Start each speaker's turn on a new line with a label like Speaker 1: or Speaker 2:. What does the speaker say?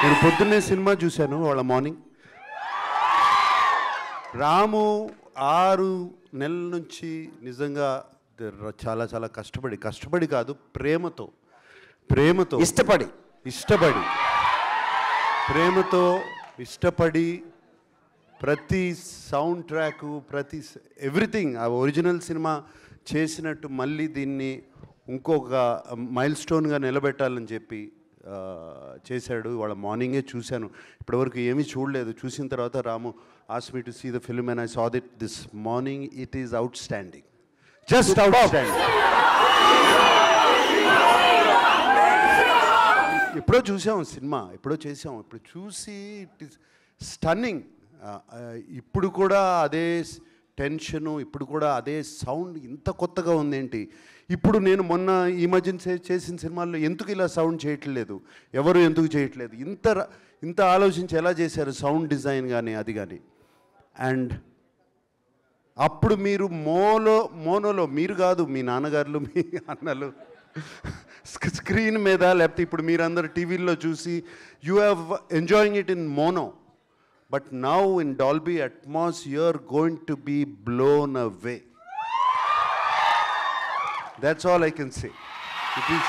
Speaker 1: నేను పొద్దున్నే సినిమా చూశాను వాళ్ళ మార్నింగ్. రాము 6 నెలల నుంచి నిజంగా చాలా చాలా కష్టపడి కాదు, ప్రేమతో ఇష్టపడి ప్రతి సౌండ్ ట్రాకు, ప్రతి ఎవ్రీథింగ్ ఆ ఒరిజినల్ సినిమా చేసినట్టు మళ్ళీ దీన్ని ఇంకొక మైల్ స్టోన్గా నిలబెట్టాలని చెప్పి చేశాడు. వాళ్ళ మార్నింగే చూశాను, ఇప్పటివరకు ఏమీ చూడలేదు. చూసిన తర్వాత రాము asked me to see the film and I saw it this morning. It is outstanding, just outstanding. ఎప్పుడో చూసాం సినిమా, ఎప్పుడో చేసాం, ఇప్పుడు చూసి ఇట్ ఈస్ స్టన్నింగ్. ఇప్పుడు కూడా అదే టెన్షను, ఇప్పుడు కూడా అదే సౌండ్, ఇంత కొత్తగా ఉందేంటి. ఇప్పుడు నేను మొన్న ఈ మధ్యన చేసిన సినిమాల్లో ఎందుకు ఇలా సౌండ్ చేయట్లేదు, ఎవరు ఎందుకు చేయట్లేదు, ఇంత ఆలోచించి ఎలా చేశారు సౌండ్ డిజైన్ కానీ అది కానీ. అండ్ అప్పుడు మీరు మోనోలో మీరు కాదు, మీ నాన్నగారులు, మీ అన్నలు స్క్రీన్ మీద, లేకపోతే ఇప్పుడు మీరందరూ టీవీల్లో చూసి you have enjoying it in mono. But now in Dolby Atmos, you're going to be blown away. That's all I can say. It is